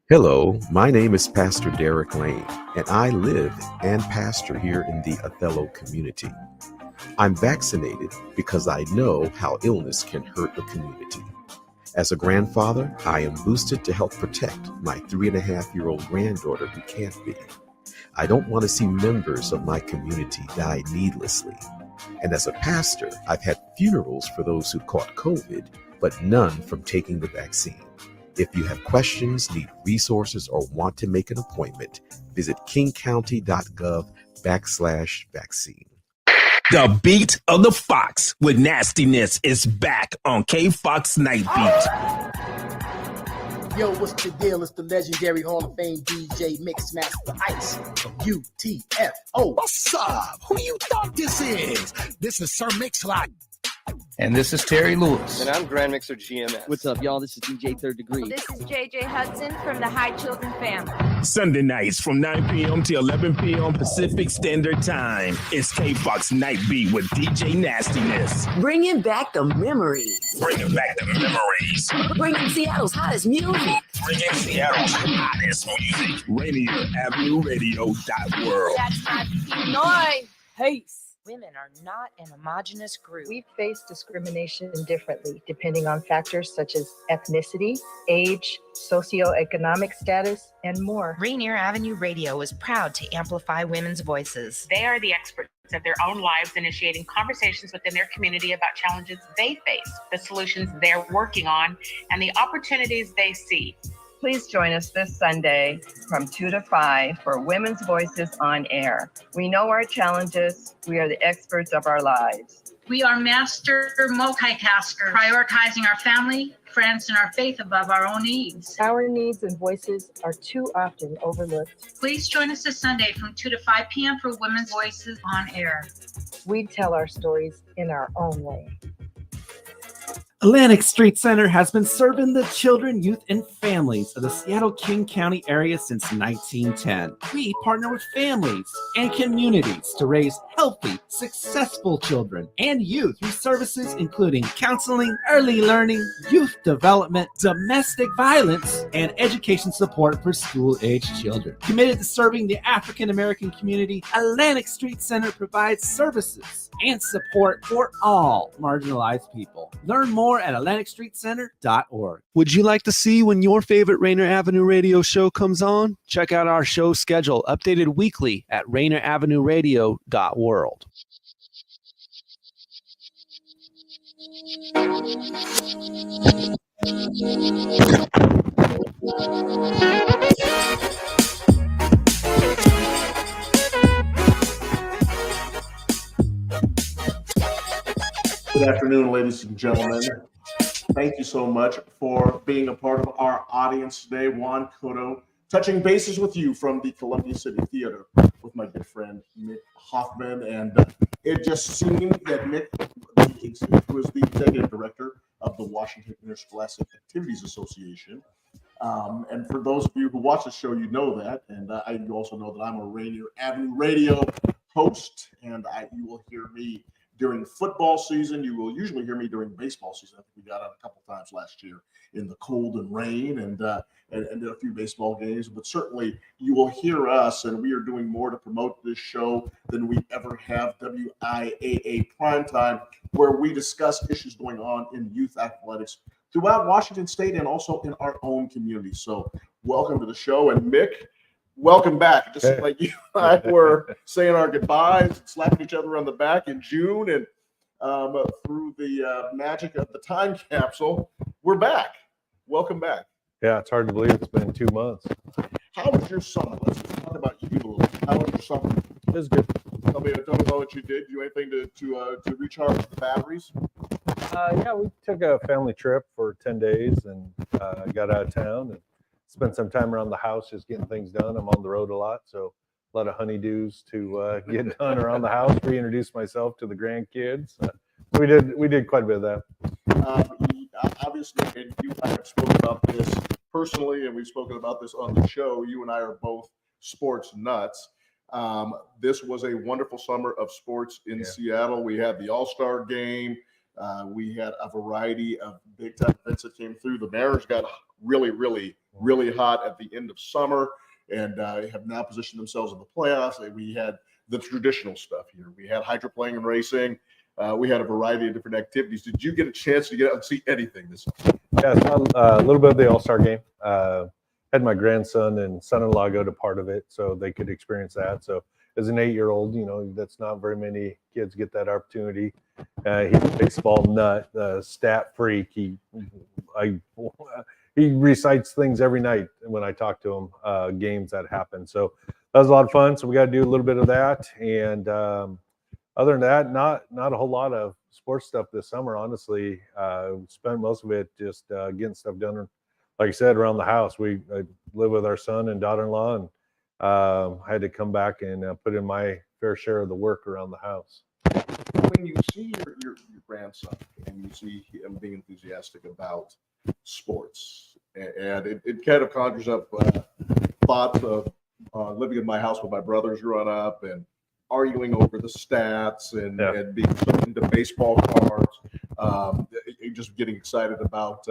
Hello, my name is Pastor Derek Lane, and I live and pastor here in the Othello community. I'm vaccinated because I know how illness can hurt the community. As a grandfather, I am boosted to help protect my 3.5-year-old granddaughter who can't be. I don't want to see members of my community die needlessly. And as a pastor, I've had funerals for those who caught COVID, but none from taking the vaccine. If you have questions, need resources, or want to make an appointment, visit kingcounty.gov/vaccine. The beat of the Fox with nastiness is back on K-Fox Night Beat. Yo, what's the deal? It's the legendary Hall of Fame DJ Mixmaster Ice from UTFO. What's up? Who you thought this is? This is Sir Mix-a-Lot. And this is Terry Lewis. And I'm Grand Mixer GMS. What's up, y'all? This is DJ Third Degree. This is JJ Hudson from the High Children family. Sunday nights from 9 p.m. to 11 p.m. Pacific Standard Time. It's K-Fox Night Beat with DJ Nastiness. Bringing back the memories. Bringing back the memories. Bringing Seattle's hottest music. Bringing Seattle's hottest music. Rainier Avenue Radio.world. That's my noise. Peace. Women are not an homogenous group. We face discrimination differently depending on factors such as ethnicity, age, socioeconomic status, and more. Rainier Avenue Radio is proud to amplify women's voices. They are the experts of their own lives, initiating conversations within their community about challenges they face, the solutions they're working on, and the opportunities they see. Please join us this Sunday from 2 to 5 for Women's Voices on Air. We know our challenges. We are the experts of our lives. We are master multitaskers, prioritizing our family, friends, and our faith above our own needs. Our needs and voices are too often overlooked. Please join us this Sunday from 2 to 5 p.m. for Women's Voices on Air. We tell our stories in our own way. Atlantic Street Center has been serving the children, youth, and families of the Seattle-King County area since 1910. We partner with families and communities to raise healthy, successful children and youth through services including counseling, early learning, youth development, domestic violence, and education support for school-aged children. Committed to serving the African-American community, Atlantic Street Center provides services and support for all marginalized people. Learn more at AtlanticStreetCenter.org. Would you like to see when your favorite Rainier Avenue Radio show comes on? Check out our show schedule, updated weekly at RainierAvenueRadio.world. Good afternoon, ladies and gentlemen. Thank you so much for being a part of our audience today. Juan, Cotto, touching bases with you from the Columbia City Theater with my good friend Mick Hoffman. And it just seemed that Mick, who is the executive director of the Washington Interscholastic Activities Association. And for those of you who watch the show, you know that. And you also know that I'm a Rainier Avenue Radio host, and you will hear me during football season. You will usually hear me during baseball season. I think we got out a couple times last year in the cold and rain and did a few baseball games. But certainly you will hear us, and we are doing more to promote this show than we ever have. WIAA Primetime, where we discuss issues going on in youth athletics throughout Washington State and also in our own community. So welcome to the show. And Mick, welcome back. Just like you and I were saying our goodbyes and slapping each other on the back in June, and through the magic of the time capsule, we're back. Welcome back. Yeah, it's hard to believe it's been 2 months. How was your summer? Let's talk about you a little bit. How was your summer? It was good. Tell me about what you did. Do anything to recharge the batteries? Yeah, we took a family trip for 10 days and got out of town and spent some time around the house just getting things done. I'm on the road a lot, so a lot of honeydews to get done around the house, reintroduce myself to the grandkids. We did quite a bit of that. Obviously, and you and I have spoken about this personally, and we've spoken about this on the show. You and I are both sports nuts. This was a wonderful summer of sports in Seattle. We had the All-Star game. We had a variety of big-time events that came through. The Mariners got really, really, really hot at the end of summer and have now positioned themselves in the playoffs. We had the traditional stuff here. We had hydroplane and racing. We had a variety of different activities. Did you get a chance to get out and see anything this summer? Yeah, so a little bit of the All-Star game. Had my grandson and son-in-law go to part of it so they could experience that. So as an 8-year-old, that's not very many kids get that opportunity. He's a baseball nut, stat freak. He recites things every night when I talk to him, games that happen. So that was a lot of fun. So we got to do a little bit of that. And other than that, not a whole lot of sports stuff this summer, honestly. Spent most of it just getting stuff done, like I said, around the house. I live with our son and daughter-in-law, and I had to come back and put in my fair share of the work around the house. When you see your grandson and you see him being enthusiastic about sports, and it kind of conjures up thoughts of living in my house with my brothers growing up and arguing over the stats and being so into baseball cards, just getting excited about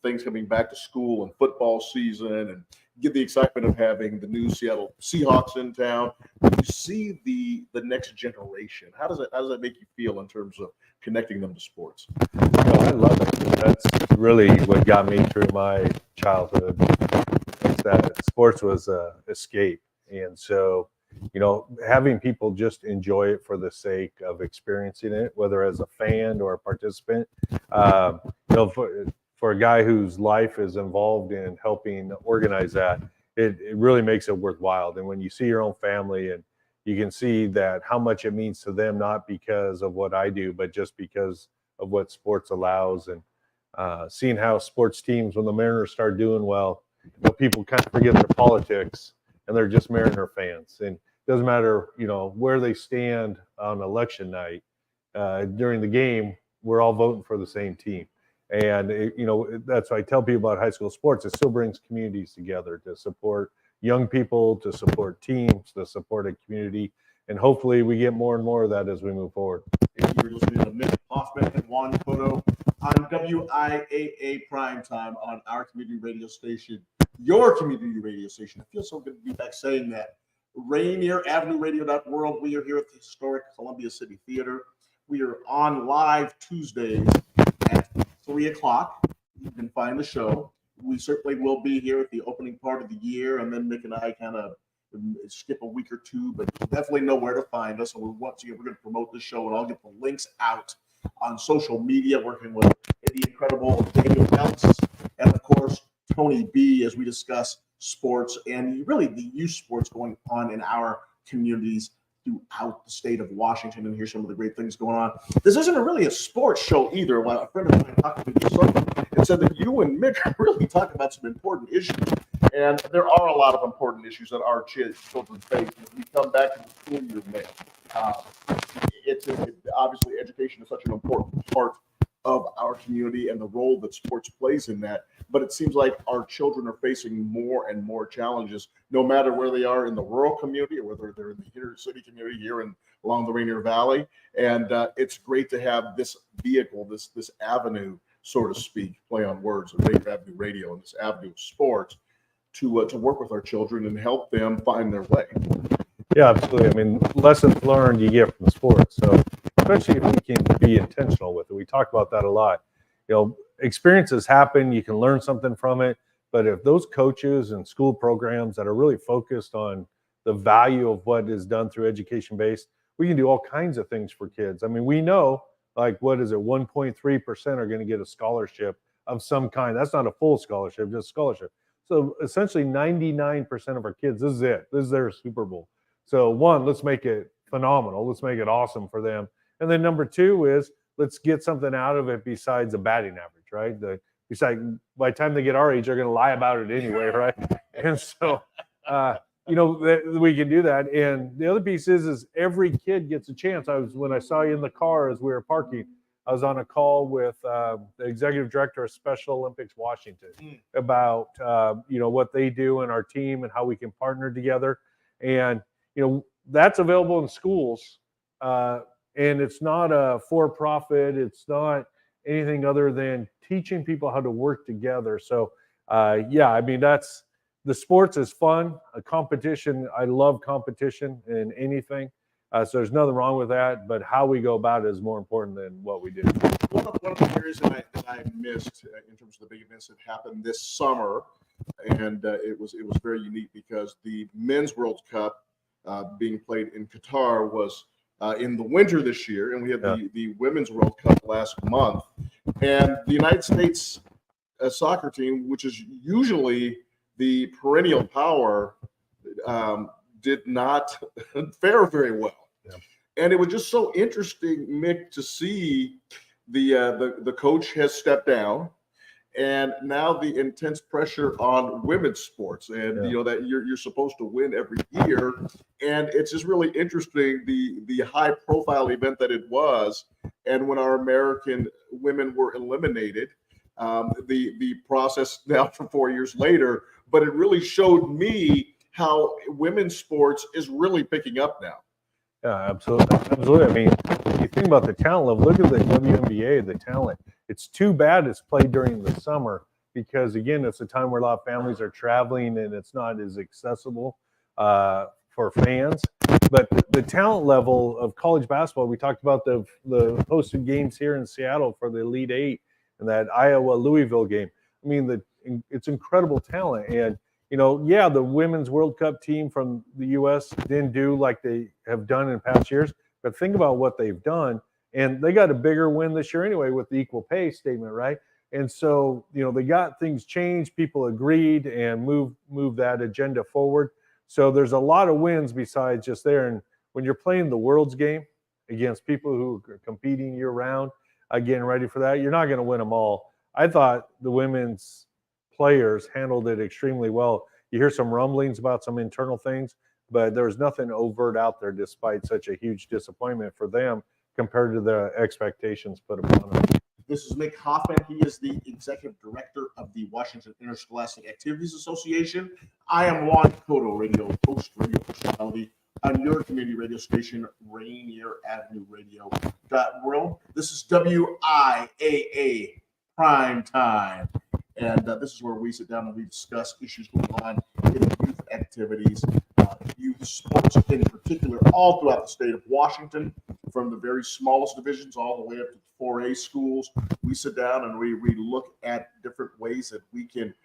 things coming back to school and football season, and get the excitement of having the new Seattle Seahawks in town. When you see the next generation, how does that make you feel in terms of connecting them to sports? I love it. That's really what got me through my childhood. It's that sports was a escape, and so having people just enjoy it for the sake of experiencing it, whether as a fan or a participant. For a guy whose life is involved in helping organize that, it really makes it worthwhile. And when you see your own family and you can see that how much it means to them, not because of what I do, but just because of what sports allows, and seeing how sports teams, when the Mariners start doing well, people kind of forget their politics and they're just Mariner fans. And it doesn't matter, where they stand on election night. During the game, we're all voting for the same team. And, that's why I tell people about high school sports. It still brings communities together to support young people, to support teams, to support a community. And hopefully we get more and more of that as we move forward. You're listening to Mick, Hoffman, and Juan, Cotto on WIAA Primetime on our community radio station, your community radio station. It feels so good to be back saying that. Rainier Avenue Radio.world. We are here at the historic Columbia City Theater. We are on live Tuesdays at 3 o'clock. You can find the show. We certainly will be here at the opening part of the year, and then Mick and I kind of skip a week or two, but you definitely know where to find us. And we're going to promote this show, and I'll get the links out on social media, working with the incredible Daniel Ellis and, of course, Tony B, as we discuss sports and really the youth sports going on in our communities throughout the state of Washington, and hear some of the great things going on. This isn't really a sports show either. While a friend of mine talked to me this summer and said that you and Mick are really talking about some important issues, and there are a lot of important issues that our children face as we come back to the school year, Mick. Obviously, education is such an important part of our community and the role that sports plays in that. But it seems like our children are facing more and more challenges, no matter where they are in the rural community or whether they're in the inner city community here and along the Rainier Valley. And it's great to have this vehicle, this avenue, so to speak, play on words, Rainier Avenue Radio, and this avenue of sports to work with our children and help them find their way. Yeah, absolutely. I mean, lessons learned you get from sports. So especially if we can be intentional with it. We talk about that a lot. Experiences happen, you can learn something from it. But if those coaches and school programs that are really focused on the value of what is done through education-based, we can do all kinds of things for kids. I mean, we know, 1.3% are going to get a scholarship of some kind. That's not a full scholarship, just a scholarship. So essentially 99% of our kids, this is it. This is their Super Bowl. So one, let's make it phenomenal. Let's make it awesome for them. And then number two is let's get something out of it besides a batting average, right? By the time they get our age, they're going to lie about it anyway, right? And so, we can do that. And the other piece is every kid gets a chance. When I saw you in the car as we were parking, I was on a call with the executive director of Special Olympics Washington about, what they do in our team and how we can partner together. And, that's available in schools. And it's not a for-profit. It's not anything other than teaching people how to work together. So, yeah, I mean, the sports is fun. A competition, I love competition in anything. So there's nothing wrong with that, but how we go about it is more important than what we do. One of the areas that I missed in terms of the big events that happened this summer, and it was very unique because the Men's World Cup being played in Qatar was in the winter this year, and we had the Women's World Cup last month. And the United States soccer team, which is usually the perennial power, did not fare very well. Yeah. And it was just so interesting, Mick, to see the coach has stepped down, and now the intense pressure on women's sports, and you know that you're supposed to win every year, and it's just really interesting the high profile event that it was, and when our American women were eliminated, the process now for 4 years later, but it really showed me how women's sports is really picking up now. Yeah, absolutely. Absolutely. I mean, if you think about the talent level, look at the WNBA, the talent. It's too bad it's played during the summer because, again, it's a time where a lot of families are traveling and it's not as accessible for fans. But the talent level of college basketball, we talked about the hosted games here in Seattle for the Elite Eight and that Iowa-Louisville game. I mean, it's incredible talent. And you know, yeah, the Women's World Cup team from the U.S. didn't do like they have done in past years, but think about what they've done. And they got a bigger win this year anyway with the equal pay statement, right? And so, you know, they got things changed, people agreed and moved that agenda forward. So there's a lot of wins besides just there. And when you're playing the World's game against people who are competing year-round, getting ready for that, you're not going to win them all. I thought the women's players handled it extremely well. You hear some rumblings about some internal things, but there was nothing overt out there despite such a huge disappointment for them compared to the expectations put upon them. This is Mick Hoffman. He is the executive director of the Washington Interscholastic Activities Association. I am Juan Cotto, radio personality on your community radio station, Rainier Avenue Radio World. This is WIAA Primetime. And this is where we sit down and we discuss issues going on in youth activities, youth sports in particular, all throughout the state of Washington, from the very smallest divisions all the way up to 4A schools. We sit down and we look at different ways that we can,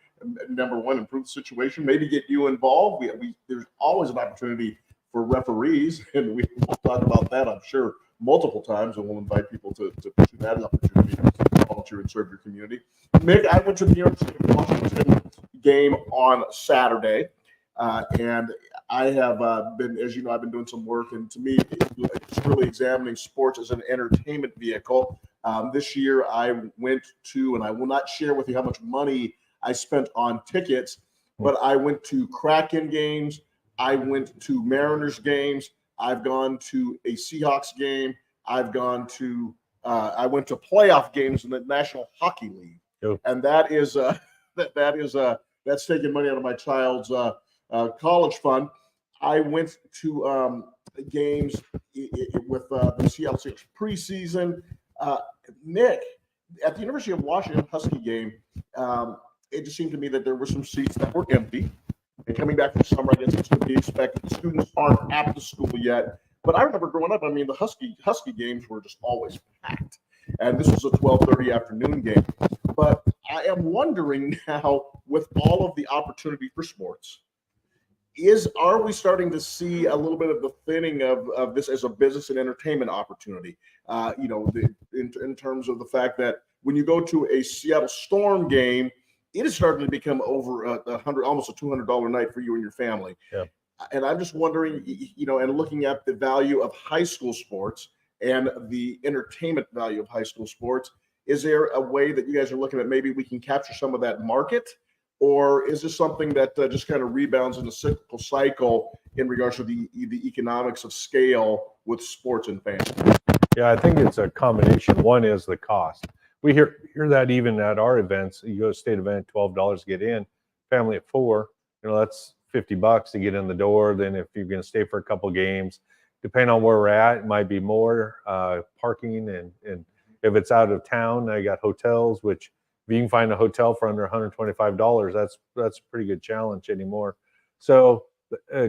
number one, improve the situation, maybe get you involved. There's always an opportunity for referees, and we will talk about that, I'm sure, multiple times, and we'll invite people to pursue that opportunity to volunteer and serve your community. Mick, I went to the University of Washington game on Saturday, and I have been, as you know, I've been doing some work, and to me, it's really examining sports as an entertainment vehicle. This year, I went to, and I will not share with you how much money I spent on tickets, but I went to Kraken games, I went to Mariners games, I've gone to a Seahawks game. I've gone to I went to playoff games in the National Hockey League, and that is that's taking money out of my child's college fund. I went to games with the Seattle Seahawks preseason. Nick, at the University of Washington Husky game, it just seemed to me that there were some seats that were empty. And coming back from summer, I guess it's to be expected. The students aren't at the school yet. But I remember growing up, I mean, the Husky games were just always packed. And this was a 12:30 afternoon game. But I am wondering now, with all of the opportunity for sports, are we starting to see a little bit of the thinning of this as a business and entertainment opportunity? In terms of the fact that when you go to a Seattle Storm game, it is starting to become over almost a $200 night for you and your family. Yeah. And I'm just wondering, and looking at the value of high school sports and the entertainment value of high school sports, is there a way that you guys are looking at maybe we can capture some of that market? Or is this something that just kind of rebounds in a cyclical cycle in regards to the economics of scale with sports and fans? Yeah, I think it's a combination. One is the cost. We hear that even at our events. You go to a state event, $12 to get in, family of 4, that's $50 to get in the door. Then if you're going to stay for a couple games, depending on where we're at, it might be more parking, and if it's out of town, I got hotels, which if you can find a hotel for under $125, that's a pretty good challenge anymore. So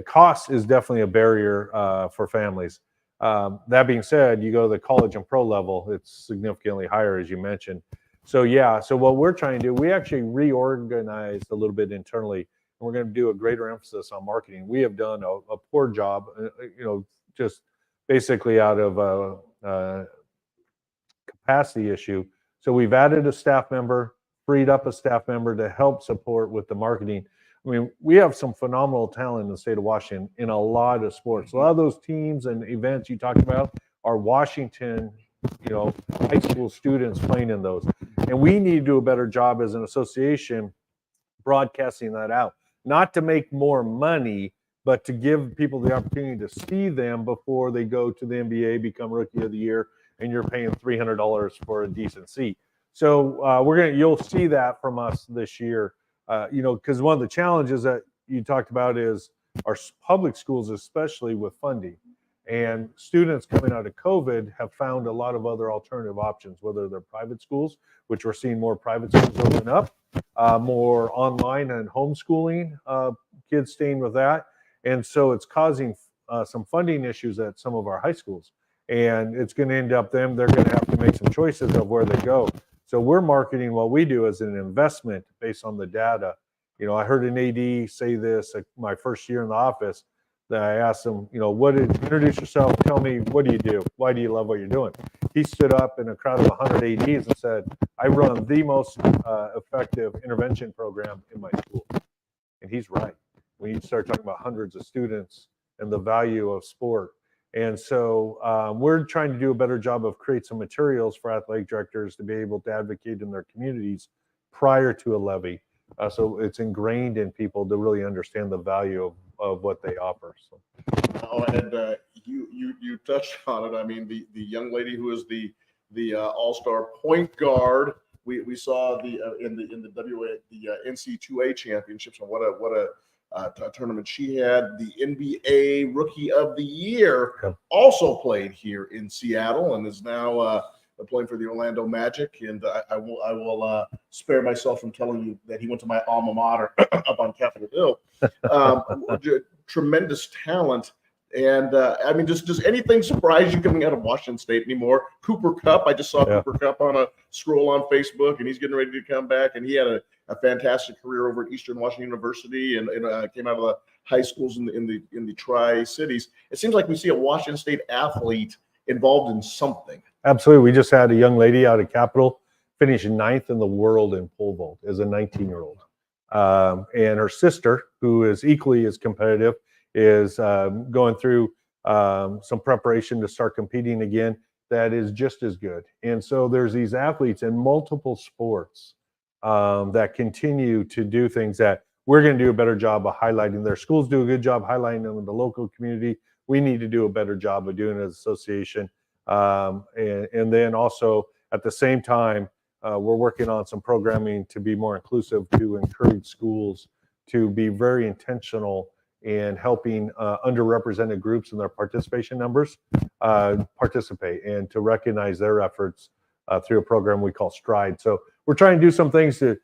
cost is definitely a barrier for families. That being said, you go to the college and pro level, it's significantly higher, as you mentioned. So yeah, so what we're trying to do, we actually reorganized a little bit internally, and we're going to do a greater emphasis on marketing. We have done a poor job, just basically out of a capacity issue. So we've added a staff member, freed up a staff member to help support with the marketing. I mean, we have some phenomenal talent in the state of Washington in a lot of sports. A lot of those teams and events you talked about are Washington, high school students playing in those. And we need to do a better job as an association broadcasting that out, not to make more money, but to give people the opportunity to see them before they go to the NBA, become Rookie of the Year, and you're paying $300 for a decent seat. So you'll see that from us this year, because one of the challenges that you talked about is our public schools, especially with funding. And students coming out of COVID have found a lot of other alternative options, whether they're private schools, which we're seeing more private schools open up, more online and homeschooling, kids staying with that. And so it's causing some funding issues at some of our high schools. And it's going to end up they're going to have to make some choices of where they go. So we're marketing what we do as an investment based on the data. I heard an AD say this my first year in the office, that I asked him, introduce yourself, tell me, what do you do? Why do you love what you're doing? He stood up in a crowd of 100 ADs and said, I run the most effective intervention program in my school. And he's right. When you start talking about hundreds of students and the value of sport. And so we're trying to do a better job of create some materials for athletic directors to be able to advocate in their communities prior to a levy. So it's ingrained in people to really understand the value of what they offer. So. And you touched on it. I mean, the young lady who is the all-star point guard. We saw in the WIAA the NC2A championships, and what a tournament she had. The NBA Rookie of the Year also played here in Seattle and is now playing for the Orlando Magic. And I will spare myself from telling you that he went to my alma mater up on Capitol Hill. Tremendous talent. And I mean, does anything surprise you coming out of Washington State anymore? Cooper Kupp, I just saw Cooper Kupp on a scroll on Facebook, and he's getting ready to come back. And he had a fantastic career over at Eastern Washington University, and came out of the high schools in the Tri-Cities. It seems like we see a Washington State athlete involved in something. Absolutely. We just had a young lady out of Capitol finish 9th in the world in pole vault as a 19-year-old. And her sister, who is equally as competitive, is going through some preparation to start competing again that is just as good. And so there's these athletes in multiple sports that continue to do things that we're going to do a better job of highlighting. Their schools do a good job highlighting them in the local community. We need to do a better job of doing it as an association. And then also at the same time, we're working on some programming to be more inclusive, to encourage schools to be very intentional in helping underrepresented groups and their participation numbers participate, and to recognize their efforts through a program we call Stride. So we're trying to do some things to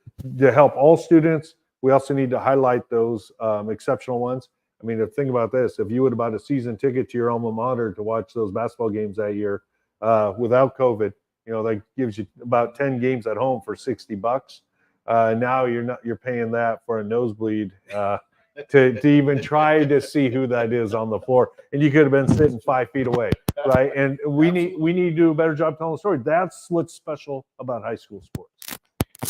help all students. We also need to highlight those exceptional ones. I mean, think about this. If you would have bought a season ticket to your alma mater to watch those basketball games that year without COVID, that gives you about 10 games at home for $60. Now you're paying that for a nosebleed to even try to see who that is on the floor, and you could have been sitting 5 feet away, right? And we need to do a better job telling the story. That's what's special about high school sports.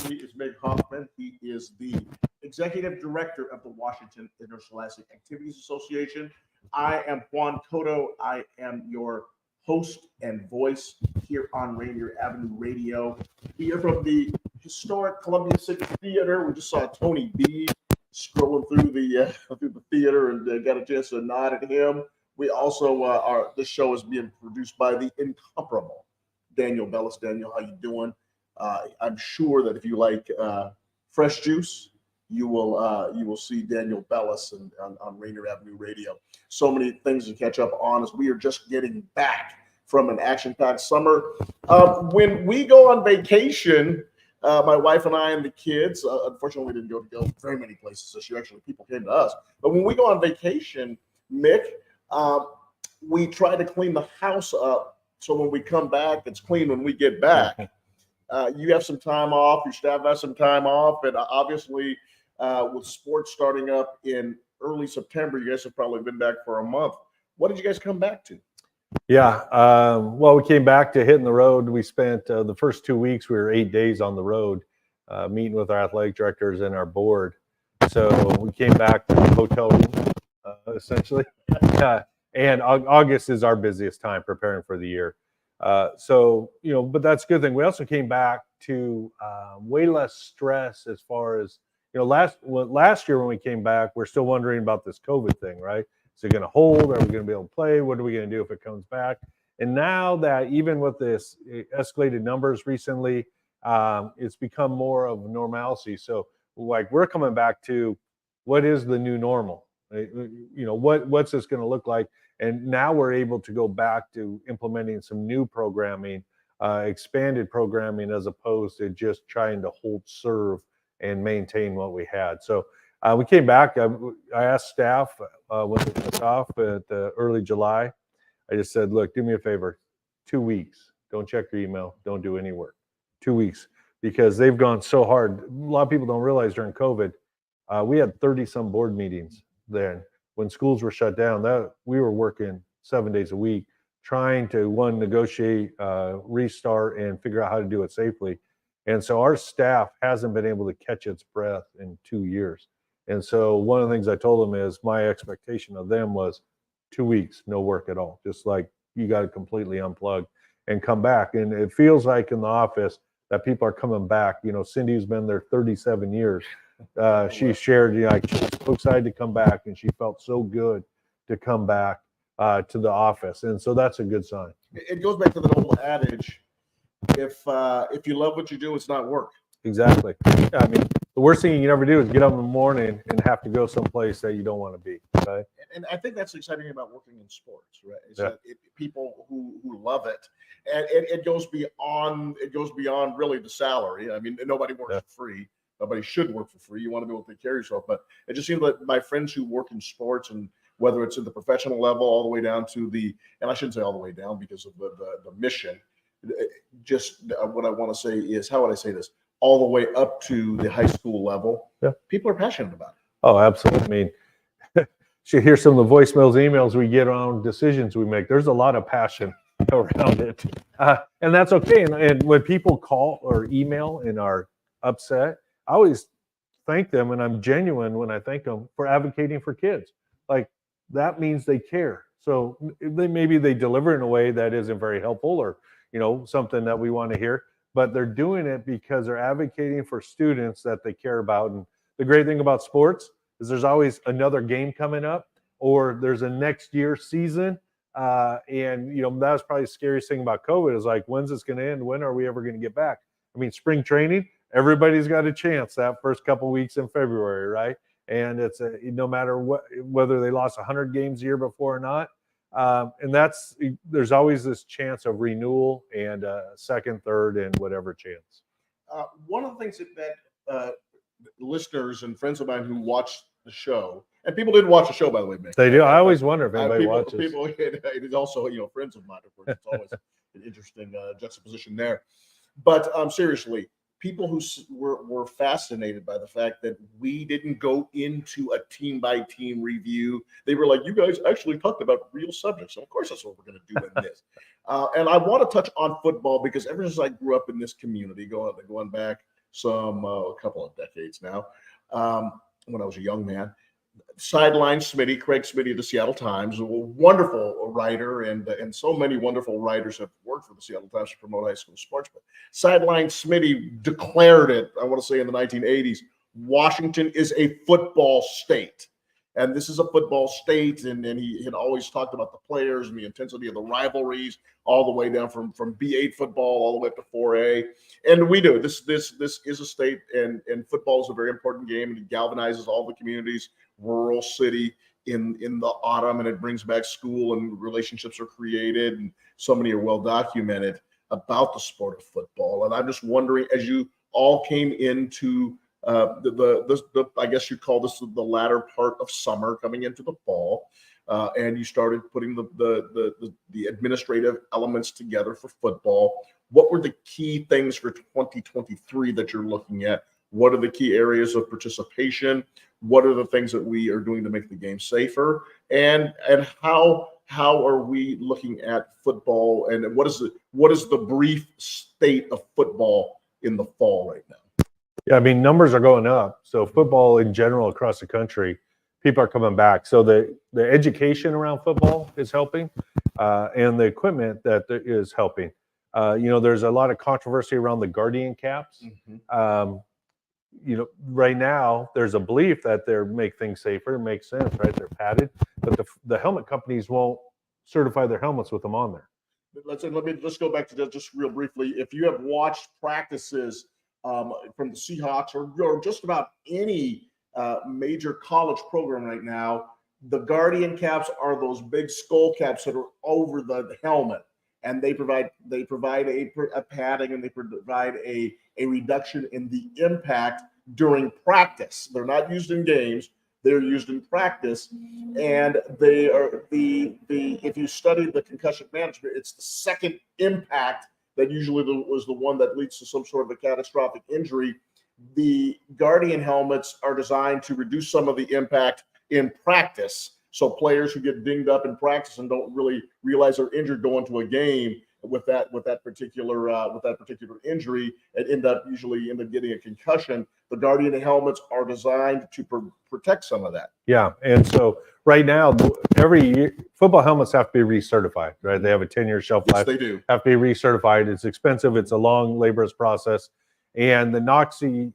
He is Mick Hoffman. He is the executive director of the Washington Interscholastic Activities Association. I am Juan Cotto. I am your host and voice here on Rainier Avenue Radio. Here from the historic Columbia City Theater. We just saw Tony B scrolling through the theater and got a chance to nod at him. We also this show is being produced by the incomparable Daniel Bellis. Daniel, how you doing? I'm sure that if you like fresh juice you will see Daniel Bellis on Rainier Avenue Radio. So many things to catch up on as we are just getting back from an action-packed summer. When we go on vacation, my wife and I and the kids, unfortunately, we didn't go very many places this year. Actually, people came to us. But when we go on vacation, Mick, we try to clean the house up so when we come back, it's clean when we get back. You have some time off. Your staff has some time off. And obviously, with sports starting up in early September, you guys have probably been back for a month. What did you guys come back to? Yeah. Well, we came back to hitting the road. We spent the first 2 weeks, we were 8 days on the road, meeting with our athletic directors and our board. So we came back to the hotel room, essentially. And August is our busiest time preparing for the year. So, but that's a good thing. We also came back to way less stress as far as, last year when we came back, we're still wondering about this COVID thing, right? Is it going to hold? Are we going to be able to play? What are we going to do if it comes back? And now that even with this escalated numbers recently, it's become more of normalcy. So like we're coming back to what is the new normal? What's this going to look like? And now we're able to go back to implementing some new programming, expanded programming, as opposed to just trying to hold serve and maintain what we had. So we came back. I asked staff when they took off at early July. I just said, look, do me a favor, 2 weeks. Don't check your email. Don't do any work. 2 weeks, because they've gone so hard. A lot of people don't realize during COVID, we had 30-some board meetings then. When schools were shut down, that we were working 7 days a week, trying to negotiate, restart, and figure out how to do it safely. And so our staff hasn't been able to catch its breath in 2 years. And so one of the things I told them is my expectation of them was 2 weeks, no work at all. Just like you got to completely unplug and come back. And it feels like in the office that people are coming back. Cindy's been there 37 years. She shared, she's so excited to come back, and she felt so good to come back to the office. And so that's a good sign. It goes back to the old adage, if you love what you do, it's not work. Exactly. I mean, the worst thing you can ever do is get up in the morning and have to go someplace that you don't want to be. Right? And I think that's exciting about working in sports, right? Is that people who love it, and it goes beyond really the salary. I mean, nobody works for free. Nobody should work for free. You want to be able to take care of yourself. But it just seems like my friends who work in sports, and whether it's at the professional level all the way down to and I shouldn't say all the way down because of the mission, just what I want to say is, how would I say this? All the way up to the high school level, people are passionate about it. Oh, absolutely. I mean, you hear some of the voicemails, emails we get on decisions we make. There's a lot of passion around it. And that's okay. And when people call or email and are upset, I always thank them, and I'm genuine when I thank them for advocating for kids. Like, that means they care. So maybe they deliver in a way that isn't very helpful, or something that we want to hear, but they're doing it because they're advocating for students that they care about. And the great thing about sports is there's always another game coming up, or there's a next year season. And that was probably the scariest thing about COVID, is like, when's this going to end? When are we ever going to get back? I mean, spring training, everybody's got a chance that first couple weeks in February, right? And it's no matter whether they lost 100 games a year before or not. And there's always this chance of renewal and second, third, and whatever chance. One of the things that listeners and friends of mine who watch the show, and people didn't watch the show, by the way, Mick. They do. I always wonder if anybody watches. It is also, friends of mine, of course. It's always an interesting juxtaposition there. But seriously, people who were fascinated by the fact that we didn't go into a team-by-team review. They were like, you guys actually talked about real subjects. So of course, that's what we're going to do in this. And I want to touch on football, because ever since I grew up in this community, going back a couple of decades now, when I was a young man, Sideline Smitty, Craig Smitty of the Seattle Times, a wonderful writer, and so many wonderful writers have worked for the Seattle Times to promote high school sports. But Sideline Smitty declared it, I want to say in the 1980s, Washington is a football state. And this is a football state, and he had always talked about the players and the intensity of the rivalries, all the way down from B8 football all the way up to 4A. And we do. This is a state, and football is a very important game, and it galvanizes all the communities, rural, city, in the autumn, and it brings back school, and relationships are created, and so many are well documented about the sport of football. And I'm just wondering, as you all came into the I guess you'd call this the latter part of summer, coming into the fall, and you started putting the administrative elements together for football. What were the key things for 2023 that you're looking at? What are the key areas of participation? What are the things that we are doing to make the game safer? And how are we looking at football? And what is the brief state of football in the fall right now? Yeah, I mean, numbers are going up. So football in general across the country, people are coming back. So the education around football is helping, and the equipment that is helping. There's a lot of controversy around the Guardian caps. Right now there's a belief that they make things safer. It makes sense, right? They're padded, but the helmet companies won't certify their helmets with them on there. Let's go back to that just real briefly. If you have watched practices from the Seahawks or just about any major college program right now, the Guardian caps are those big skull caps that are over the helmet, and they provide a padding, and they provide a reduction in the impact during practice. They're not used in games; they're used in practice, and they are if you study the concussion management, it's the second impact that usually was the one that leads to some sort of a catastrophic injury. The Guardian helmets are designed to reduce some of the impact in practice. So players who get dinged up in practice and don't really realize they're injured go into a game with that particular injury and end up getting a concussion. The Guardian helmets are designed to protect some of that. Yeah, and so right now, every year, football helmets have to be recertified, right? They have a 10-year shelf life. Yes, they do. Have to be recertified. It's expensive. It's a long, laborious process. And the NOXI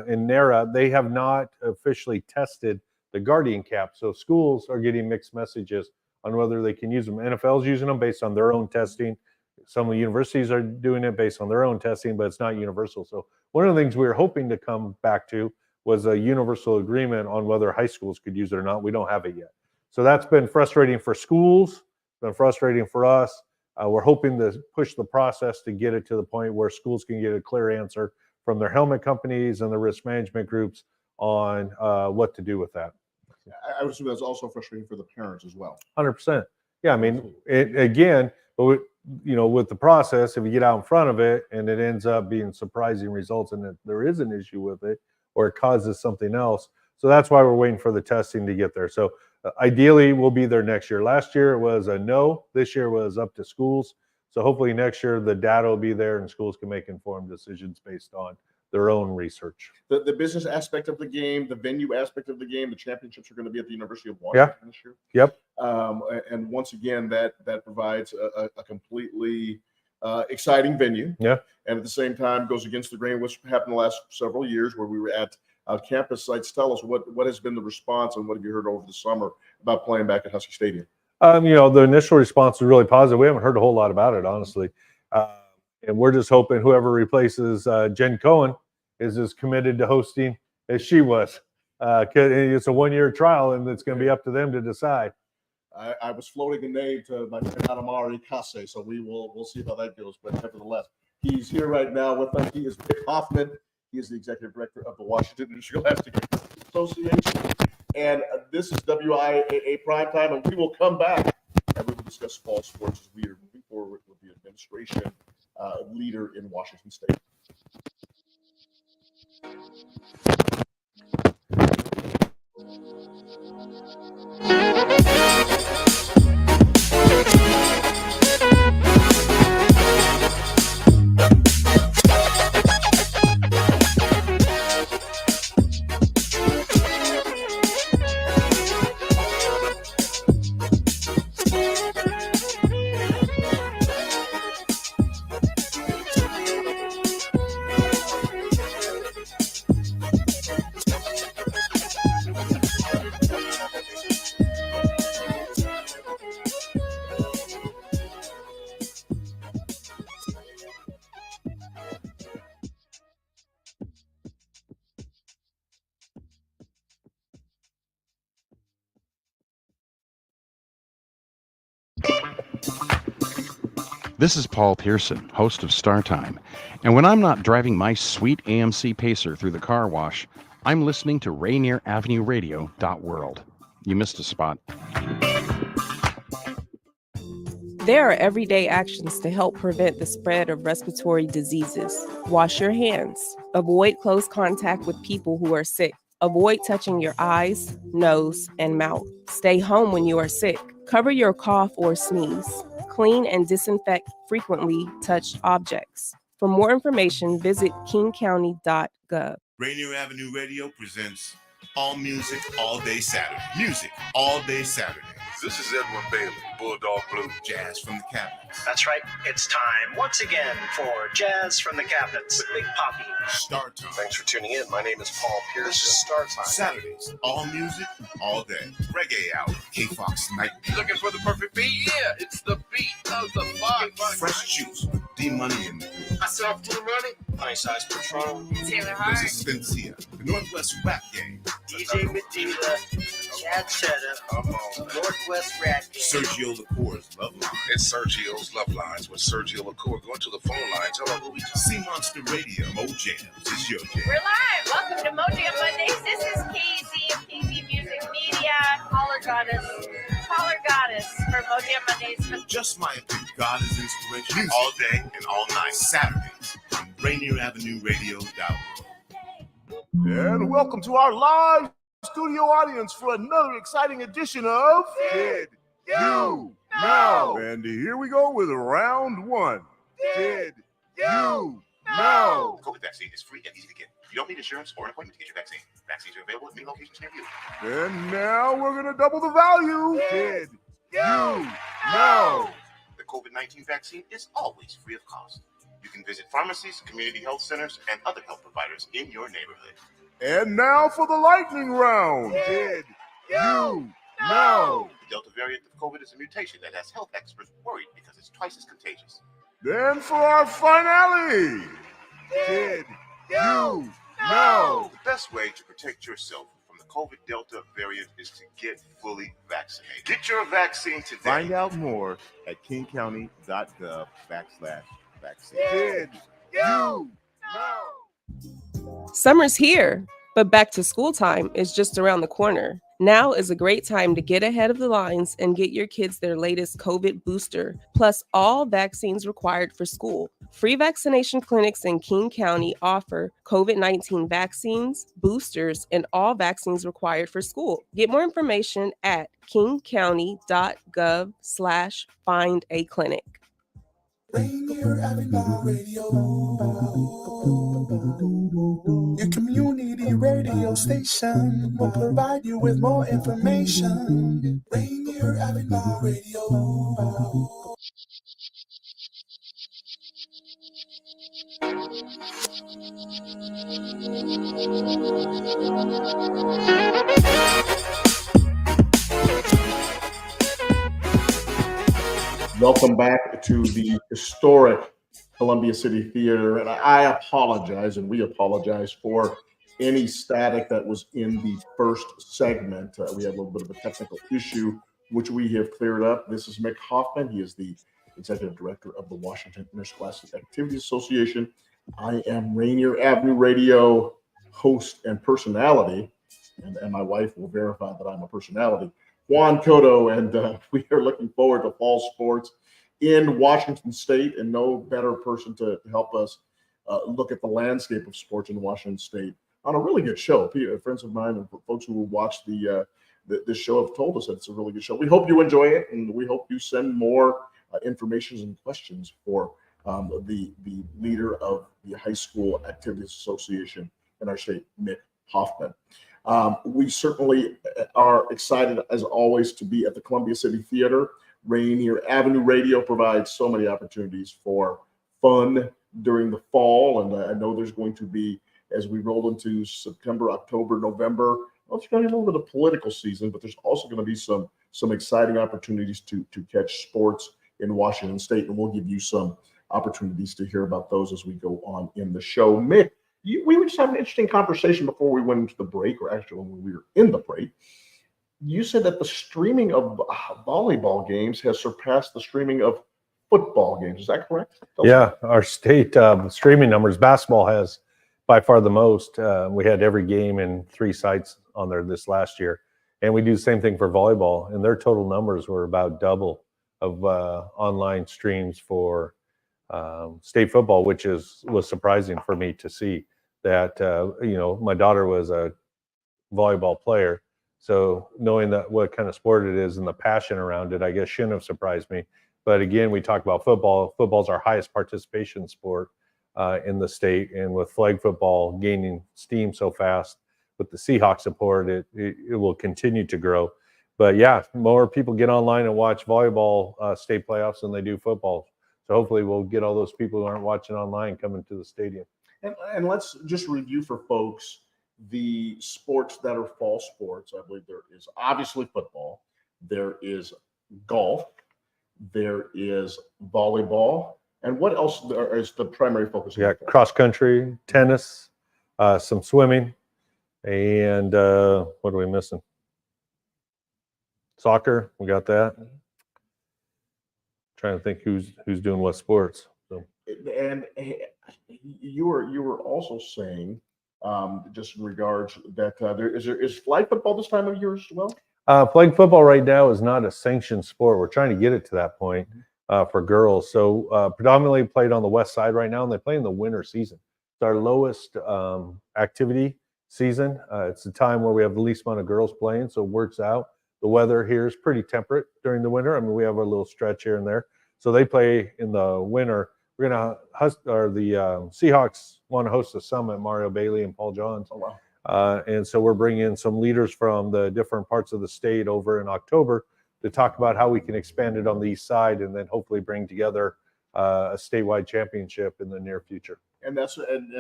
and NARA, they have not officially tested the Guardian cap. So schools are getting mixed messages on whether they can use them. NFL's using them based on their own testing. Some of the universities are doing it based on their own testing, but it's not universal. So one of the things we were hoping to come back to was a universal agreement on whether high schools could use it or not. We don't have it yet. So that's been frustrating for schools, been frustrating for us. We're hoping to push the process to get it to the point where schools can get a clear answer from their helmet companies and the risk management groups on what to do with that. I would assume that's also frustrating for the parents as well. 100%. Yeah, I mean, with the process, if you get out in front of it and it ends up being surprising results and that there is an issue with it or it causes something else. So that's why we're waiting for the testing to get there. So ideally, we'll be there next year. Last year it was a no. This year was up to schools. So hopefully next year the data will be there and schools can make informed decisions based on their own research. The business aspect of the game, the venue aspect of the game, the championships are going to be at the University of Washington this year. Yep. And once again, that provides a completely exciting venue. Yeah. And at the same time goes against the grain, which happened the last several years where we were at campus sites. Tell us what has been the response and what have you heard over the summer about playing back at Husky Stadium? The initial response was really positive. We haven't heard a whole lot about it, honestly. And we're just hoping whoever replaces Jen Cohen is as committed to hosting as she was. It's a one-year trial, and it's going to be up to them to decide. I was floating a name to my friend Adamari Kase, so we'll see how that goes. But nevertheless, he's here right now with us. He is Mick Hoffman. He is the executive director of the Washington Interscholastic Association. And this is WIAA Primetime, and we will come back and we will discuss fall sports as we are moving forward with the administration leader in Washington State. This is Paul Pearson, host of Star Time, and when I'm not driving my sweet AMC Pacer through the car wash, I'm listening to Rainier Avenue Radio .world. You missed a spot. There are everyday actions to help prevent the spread of respiratory diseases. Wash your hands. Avoid close contact with people who are sick. Avoid touching your eyes, nose, and mouth. Stay home when you are sick. Cover your cough or sneeze. Clean and disinfect frequently touched objects. For more information, visit kingcounty.gov. Rainier Avenue Radio presents All Music, All Day Saturday. Music, all day Saturday. This is Edwin Bailey, Bulldog Blue, Jazz from the Cabinets. That's right. It's time once again for Jazz from the Cabinets with Big Poppy. Star Time. Thanks for tuning in. My name is Paul Pearson. This is Star Time. Saturdays, all music, all day. Reggae Hour, K-Fox Night Beat. Looking for the perfect beat? Yeah, it's the beat of the box. Fresh Juice, D-Money in the group. Myself, D-Money. Nice Size Patrol. Taylor Hart. This is Spencia, the Northwest Rap Gang. DJ Medina. Chad Cheddar. Northwest Rap Gang. Sergio Lacour's Love Line. It's Sergio's Love Lines with Sergio Lacour. Go to the phone line. Tell her who we talk. Sea Monster Radio. Mo Jams is your jam. We're live. Welcome to Mo Jam Mondays. This is KZ of KZ Music Media. Caller Goddess for Mo Jam Mondays. Just my opinion. God is inspiration. Music all day and all night. Saturdays on Rainier Avenue Radio. And welcome to our live studio audience for another exciting edition of Did You Know? And here we go with round one. Did You Know? COVID vaccine is free and easy to get. You don't need insurance or an appointment to get your vaccine. Vaccines are available at many locations near you. And now we're going to double the value. Did You Know? The COVID-19 vaccine is always free of cost. You can visit pharmacies, community health centers, and other health providers in your neighborhood. And now for the lightning round. Did You Know? The Delta variant of COVID is a mutation that has health experts worried because it's twice as contagious. Then for our finale. Did You Know? The best way to protect yourself from the COVID Delta variant is to get fully vaccinated. Get your vaccine today. Find out more at kingcounty.gov/vaccine. Did You Know? Summer's here, but back to school time is just around the corner. Now is a great time to get ahead of the lines and get your kids their latest COVID booster, plus all vaccines required for school. Free vaccination clinics in King County offer COVID-19 vaccines, boosters, and all vaccines required for school. Get more information at kingcounty.gov/findaclinic. Rainier Avenue Radio, your community radio station will provide you with more information. Rainier Avenue Radio. Welcome back to the historic Columbia City Theater. And I apologize, and we apologize for any static that was in the first segment. We had a little bit of a technical issue, which we have cleared up. This is Mick Hoffman. He is the Executive Director of the Washington Interscholastic Activities Association. I am Rainier Avenue Radio host and personality, and my wife will verify that I'm a personality. Juan, Cotto, and we are looking forward to fall sports in Washington State, and no better person to help us look at the landscape of sports in Washington State on a really good show. Friends of mine and folks who watch this show have told us that it's a really good show. We hope you enjoy it, and we hope you send more information and questions for the leader of the High School Activities Association in our state, Mick Hoffman. We certainly are excited, as always, to be at the Columbia City Theater. Rainier Avenue Radio provides so many opportunities for fun during the fall, and I know there's going to be, as we roll into September, October, November, well, it's going to be a little bit of political season, but there's also going to be some exciting opportunities to catch sports in Washington State, and we'll give you some opportunities to hear about those as we go on in the show. Mick, we were just having an interesting conversation before we went into the break, or actually when we were in the break. You said that the streaming of volleyball games has surpassed the streaming of football games. Is that correct? Yeah, our state streaming numbers, basketball has by far the most. We had every game in 3 sites on there this last year. And we do the same thing for volleyball. And their total numbers were about double of online streams for state football, which was surprising for me to see that, my daughter was a volleyball player. So knowing that what kind of sport it is and the passion around it, I guess shouldn't have surprised me. But again, we talk about football. Football's our highest participation sport in the state. And with flag football gaining steam so fast, with the Seahawks support, it will continue to grow. But yeah, more people get online and watch volleyball state playoffs than they do football. So hopefully we'll get all those people who aren't watching online coming to the stadium. And let's just review for folks the sports that are fall sports. I believe there is obviously football, there is golf, there is volleyball, and what else is the primary focus? Yeah, cross country, tennis, some swimming, and what are we missing? Soccer, we got that. Trying to think who's doing what sports. So. And you were also saying, just in regards that there is flag football this time of year as well. Flag football right now is not a sanctioned sport. We're trying to get it to that point for girls. So predominantly played on the west side right now, and they play in the winter season. It's our lowest activity season. It's the time where we have the least amount of girls playing, so it works out. The weather here is pretty temperate during the winter. I mean, we have a little stretch here and there. So they play in the winter. We're going to the Seahawks want to host a summit, Mario Bailey and Paul Johns. Oh, wow. And so we're bringing in some leaders from the different parts of the state over in October to talk about how we can expand it on the east side and then hopefully bring together a statewide championship in the near future. And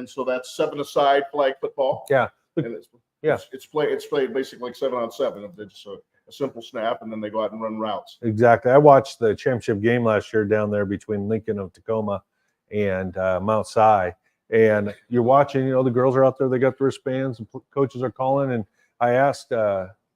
so that's 7-a-side flag football. Yeah. And it's played basically like 7-on-7. It's a simple snap, and then they go out and run routes. Exactly. I watched the championship game last year down there between Lincoln of Tacoma and Mount Si. And you're watching, the girls are out there, they got the wristbands, and coaches are calling. And I asked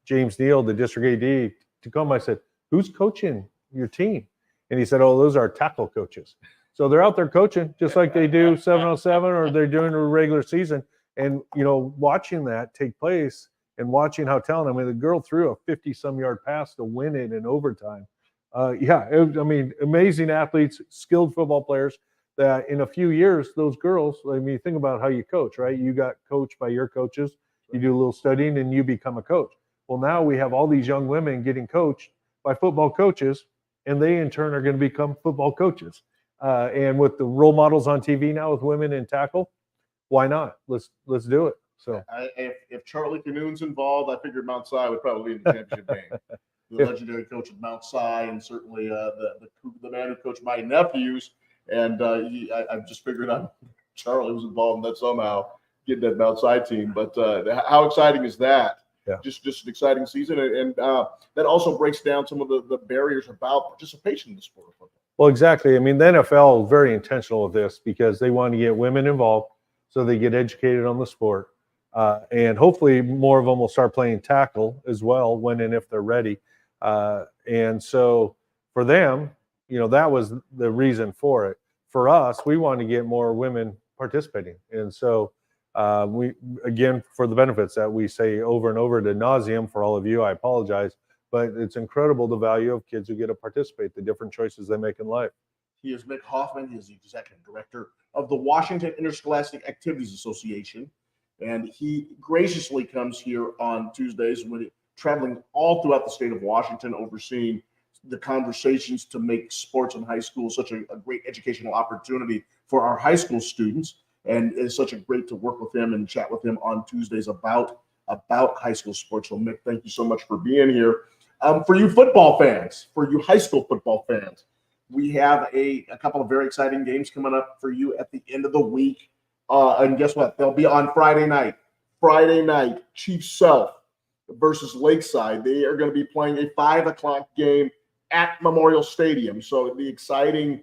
James Neal, the district AD, Tacoma, I said, who's coaching your team? And he said, oh, those are tackle coaches. So they're out there coaching just like they do 7-on-7 or they're doing a regular season. And, watching that take place and watching how talented, I mean, the girl threw a 50-some yard pass to win it in overtime. Amazing athletes, skilled football players that in a few years, those girls, think about how you coach, right? You got coached by your coaches, you do a little studying and you become a coach. Well, now we have all these young women getting coached by football coaches, and they in turn are going to become football coaches. And with the role models on TV now with women in tackle, why not? Let's do it. So if Charlie Canoon's involved, I figured Mount Si would probably be in the championship game. The legendary coach of Mount Si, and certainly the man who coached my nephews. And I just figured out Charlie was involved in that somehow, getting that Mount Si team. But how exciting is that? Yeah. Just an exciting season, and that also breaks down some of the barriers about participation in the sport of football. Well, exactly. I mean, the NFL is very intentional with this because they want to get women involved so they get educated on the sport. And hopefully more of them will start playing tackle as well when and if they're ready. And so for them, that was the reason for it. For us, we want to get more women participating. And so we, again, for the benefits that we say over and over ad nauseum for all of you, I apologize, but it's incredible the value of kids who get to participate, the different choices they make in life. He is Mick Hoffman. He is the executive director of the Washington Interscholastic Activities Association. And he graciously comes here on Tuesdays when traveling all throughout the state of Washington, overseeing the conversations to make sports in high school such a great educational opportunity for our high school students. And it's such a great to work with him and chat with him on Tuesdays about high school sports. So Mick, thank you so much for being here. For you football fans, for you high school football fans, we have a couple of very exciting games coming up for you at the end of the week. And guess what? They'll be on Friday night. Friday night, Chief Sealth versus Lakeside. They are going to be playing a 5 o'clock game at Memorial Stadium. So the exciting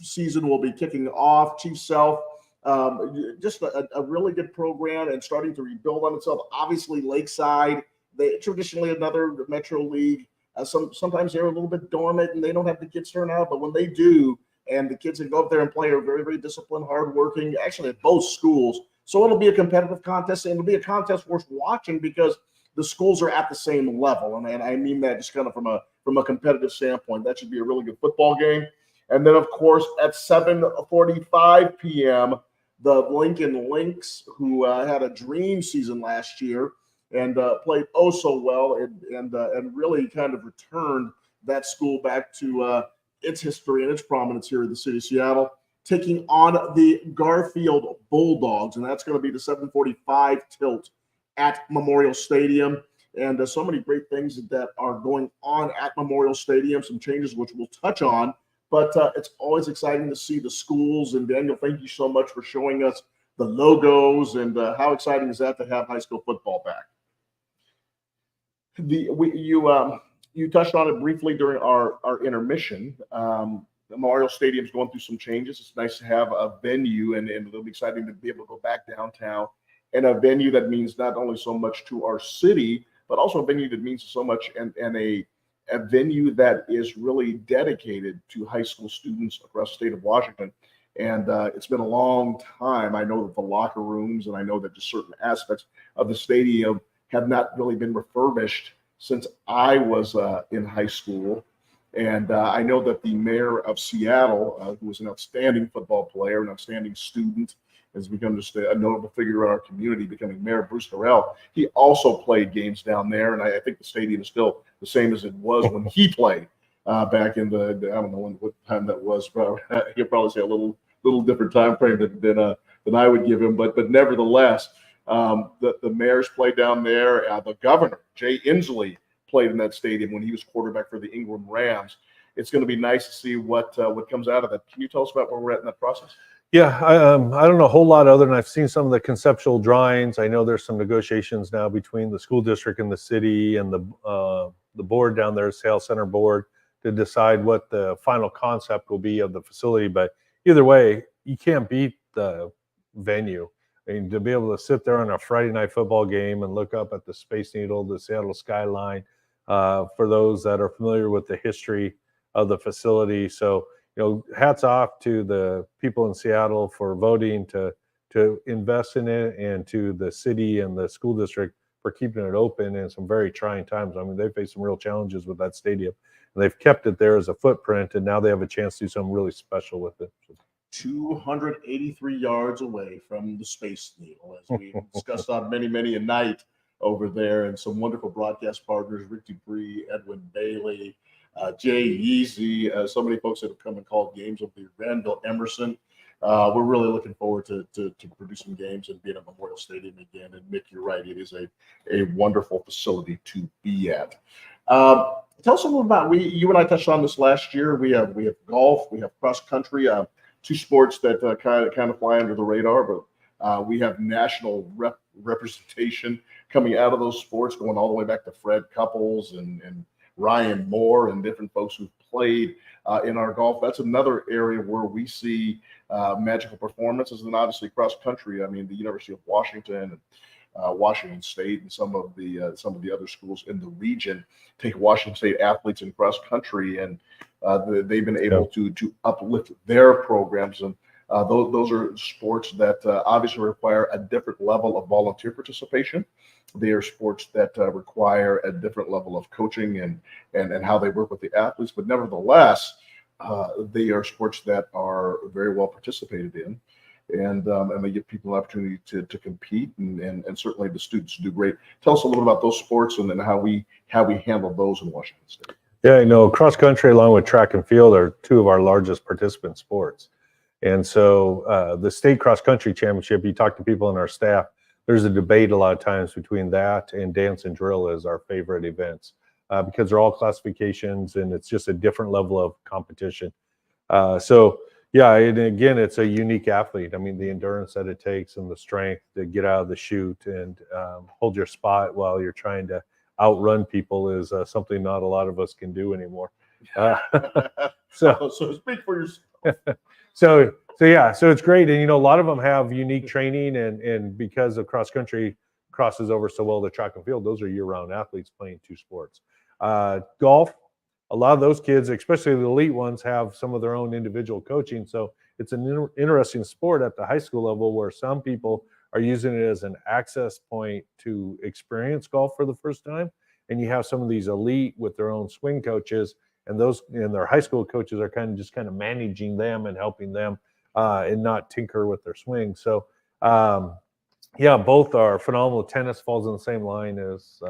season will be kicking off. Chief Sealth, just a really good program and starting to rebuild on itself. Obviously, Lakeside, they traditionally another Metro League sometimes they're a little bit dormant and they don't have the kids turn out, but when they do, and the kids that go up there and play are very, very disciplined, hardworking, actually at both schools. So it'll be a competitive contest, and it'll be a contest worth watching because the schools are at the same level. And I mean that just kind of from a competitive standpoint. That should be a really good football game. And then, of course, at 7:45 p.m., the Lincoln Lynx, who had a dream season last year and played oh so well and really kind of returned that school back to its history and its prominence here in the city of Seattle, taking on the Garfield Bulldogs. And that's going to be the 7:45 tilt at Memorial Stadium. And so many great things that are going on at Memorial Stadium, some changes which we'll touch on. But it's always exciting to see the schools. And Daniel, thank you so much for showing us the logos. And how exciting is that to have high school football back? You touched on it briefly during our intermission. Memorial Stadium's going through some changes. It's nice to have a venue, and it'll be exciting to be able to go back downtown. And a venue that means not only so much to our city, but also a venue that means so much and a venue that is really dedicated to high school students across the state of Washington. And it's been a long time. I know that the locker rooms and I know that just certain aspects of the stadium have not really been refurbished since I was in high school. And I know that the mayor of Seattle, who was an outstanding football player, an outstanding student, has become just a notable figure in our community, becoming Mayor Bruce Harrell. He also played games down there, and I think the stadium is still the same as it was when he played back in the I don't know what time that was. Probably, he'll probably say a little different time frame than I would give him, but nevertheless, the mayor's played down there. The governor, Jay Inslee, played in that stadium when he was quarterback for the Ingram Rams. It's going to be nice to see what comes out of that. Can you tell us about where we're at in that process? Yeah, I don't know a whole lot other than I've seen some of the conceptual drawings. I know there's some negotiations now between the school district and the city and the board down there, Sales Center board, to decide what the final concept will be of the facility. But either way, you can't beat the venue. I mean, to be able to sit there on a Friday night football game and look up at the Space Needle, the Seattle skyline, for those that are familiar with the history of the facility. So, hats off to the people in Seattle for voting to invest in it, and to the city and the school district for keeping it open in some very trying times. I mean, they faced some real challenges with that stadium, and they've kept it there as a footprint, and now they have a chance to do something really special with it. 283 yards away from the Space Needle, as we discussed on many a night over there, and some wonderful broadcast partners, Rick Dupree, Edwin Bailey, Jay Yeezy, so many folks that have come and called games of the Randall Emerson. We're really looking forward to producing games and being at Memorial Stadium again. And Mick, you're right, it is a wonderful facility to be at. Tell us a little about, you and I touched on this last year. We have golf, we have cross country, two sports that kind of fly under the radar, but we have national representation coming out of those sports, going all the way back to Fred Couples and Ryan Moore and different folks who've played in our golf. That's another area where we see magical performances. And obviously cross country, I mean, the University of Washington and Washington State and some of the other schools in the region take Washington State athletes in cross country, and they've been able to uplift their programs. And those are sports that obviously require a different level of volunteer participation. They are sports that require a different level of coaching and how they work with the athletes. But nevertheless, they are sports that are very well participated in, and they give people an opportunity to compete, and certainly the students do great. Tell us a little about those sports and then how we handle those in Washington State. Yeah, cross country along with track and field are two of our largest participant sports. And so the state cross country championship, you talk to people in our staff, there's a debate a lot of times between that and dance and drill as our favorite events because they're all classifications and it's just a different level of competition. So yeah, and again, it's a unique athlete. I mean, the endurance that it takes and the strength to get out of the chute and hold your spot while you're trying to outrun people is something not a lot of us can do anymore. So speak for yourself. So it's great. And, a lot of them have unique training and because of cross country crosses over so well to track and field, those are year-round athletes playing two sports. Golf, a lot of those kids, especially the elite ones, have some of their own individual coaching. So it's an interesting sport at the high school level where some people are using it as an access point to experience golf for the first time. And you have some of these elite with their own swing coaches, and their high school coaches are kind of managing them and helping them and not tinker with their swing. So both are phenomenal. Tennis falls in the same line as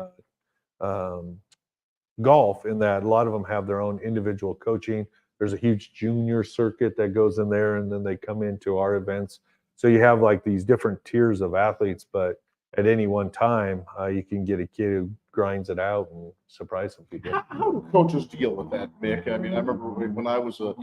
golf in that a lot of them have their own individual coaching. There's a huge junior circuit that goes in there, and then they come into our events. So you have like these different tiers of athletes, but at any one time, you can get a kid who grinds it out and surprise some people. How do coaches deal with that, Mick? I mean, I remember when I was the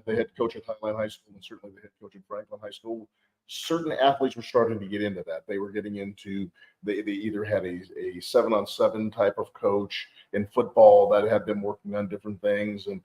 head coach at Highline High School and certainly the head coach at Franklin High School, certain athletes were starting to get into that. They were getting into, they either had a 7-on-7 type of coach in football that had them working on different things. And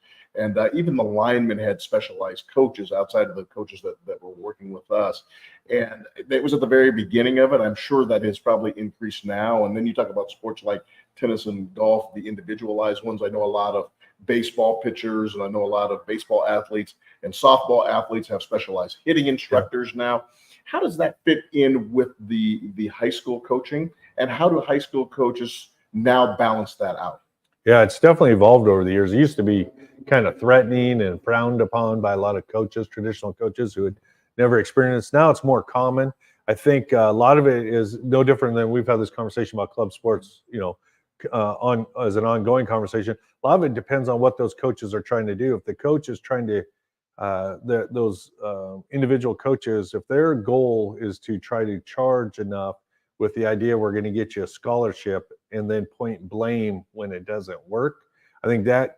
even the linemen had specialized coaches outside of the coaches that were working with us. And it was at the very beginning of it. I'm sure that has probably increased now. And then you talk about sports like tennis and golf, the individualized ones. I know a lot of baseball pitchers, and I know a lot of baseball athletes and softball athletes have specialized hitting instructors now. How does that fit in with the high school coaching, and how do high school coaches now balance that out? Yeah, it's definitely evolved over the years. It used to be kind of threatening and frowned upon by a lot of coaches, traditional coaches who had never experienced. Now it's more common. I think a lot of it is no different than we've had this conversation about club sports, on as an ongoing conversation. A lot of it depends on what those coaches are trying to do. If the coach is trying to, those individual coaches, if their goal is to try to charge enough with the idea we're going to get you a scholarship and then point blame when it doesn't work, I think that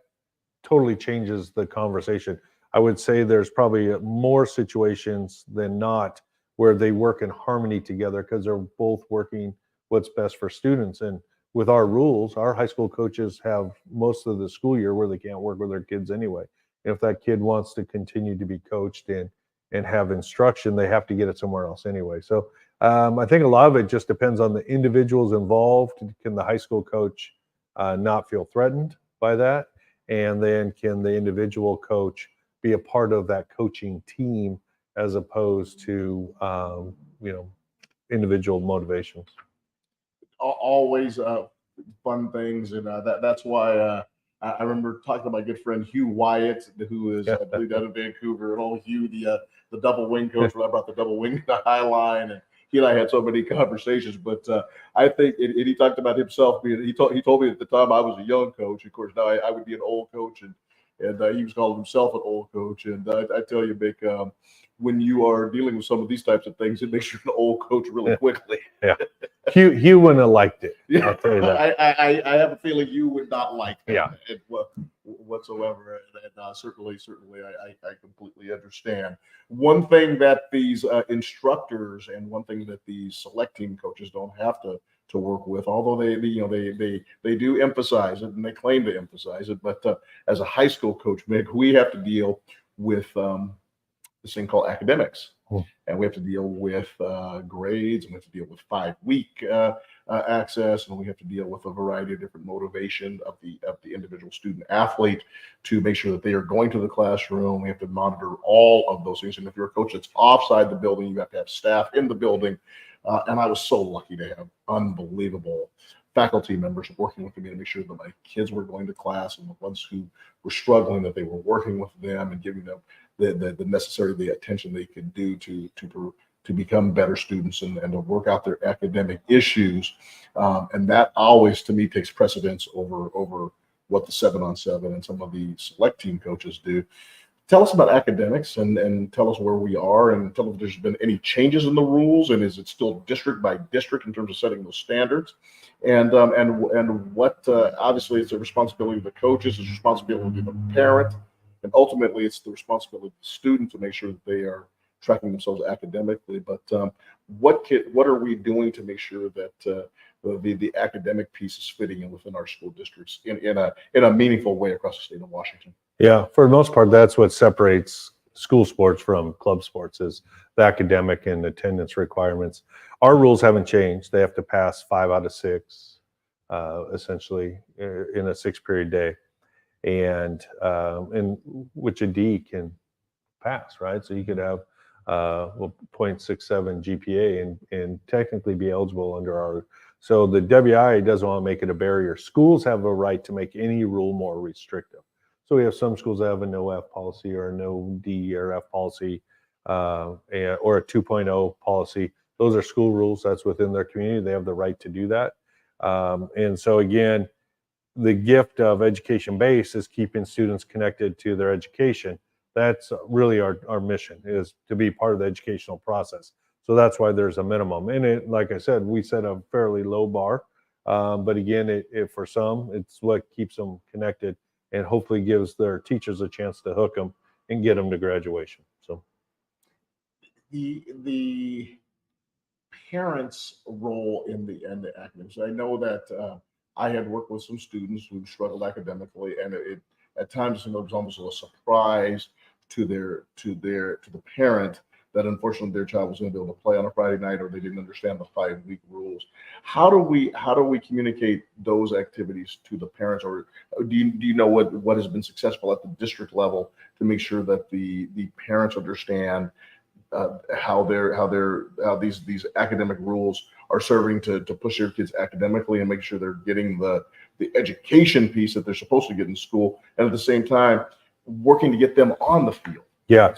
totally changes the conversation. I would say there's probably more situations than not where they work in harmony together because they're both working what's best for students. And with our rules, our high school coaches have most of the school year where they can't work with their kids anyway. If that kid wants to continue to be coached and have instruction, they have to get it somewhere else anyway. So I think a lot of it just depends on the individuals involved. Can the high school coach not feel threatened by that? And then can the individual coach be a part of that coaching team as opposed to, individual motivations? Always fun things. And that's why I remember talking to my good friend Hugh Wyatt, who is, I believe, out of Vancouver, and old Hugh, the double wing coach, when I brought the double wing to the high line. And he and I had so many conversations, but I think, and he talked about himself being, he told me at the time I was a young coach. Of course, now I would be an old coach, and he was calling himself an old coach. And I tell you, Mick, when you are dealing with some of these types of things, it makes you an old coach really quickly. Yeah. Hugh wouldn't have liked it. Yeah. I'll tell you that. I have a feeling you would not like that. Yeah. Whatsoever. And certainly I completely understand. One thing that these instructors and one thing that these select team coaches don't have to work with, although they do emphasize it and they claim to emphasize it, but as a high school coach, Mick, we have to deal with this thing called academics. And we have to deal with grades, and we have to deal with 5-week access, and we have to deal with a variety of different motivation of the individual student athlete to make sure that they are going to the classroom. We have to monitor all of those things. And if you're a coach that's offside the building, you have to have staff in the building. And I was so lucky to have unbelievable faculty members working with me to make sure that my kids were going to class, and the ones who were struggling, that they were working with them and giving them the necessary attention they could do to become better students and to work out their academic issues. And that always, to me, takes precedence over what the 7-on-7 and some of the select team coaches do. Tell us about academics and tell us where we are, and tell us if there's been any changes in the rules, and is it still district by district in terms of setting those standards, and what obviously it's the responsibility of the coaches, it's the responsibility of the parent, and ultimately it's the responsibility of the student to make sure that they are tracking themselves academically. But what are we doing to make sure that the academic piece is fitting in within our school districts in a meaningful way across the state of Washington? Yeah, for the most part, that's what separates school sports from club sports, is the academic and attendance requirements. Our rules haven't changed. They have to pass 5 out of 6 essentially in a 6-period day, and which a D can pass, right? So you could have 0.67 GPA and technically be eligible under our. So the WIAA doesn't want to make it a barrier. Schools have a right to make any rule more restrictive. So we have some schools that have a no F policy or a no D or F policy or a 2.0 policy. Those are school rules. That's within their community. They have the right to do that. And so again, the gift of education base is keeping students connected to their education. That's really our mission, is to be part of the educational process. So that's why there's a minimum. And it, like I said, we set a fairly low bar. But again, it for some, it's what keeps them connected and hopefully gives their teachers a chance to hook them and get them to graduation. So the parents' role in the academics. I know that I had worked with some students who struggled academically, and it at times it was almost a surprise to the parent that unfortunately their child was going to be able to play on a Friday night, or they didn't understand the 5-week rules. How do we communicate those activities to the parents, or do you know what has been successful at the district level to make sure that the parents understand how these academic rules are serving to push their kids academically and make sure they're getting the education piece that they're supposed to get in school, and at the same time working to get them on the field? Yeah,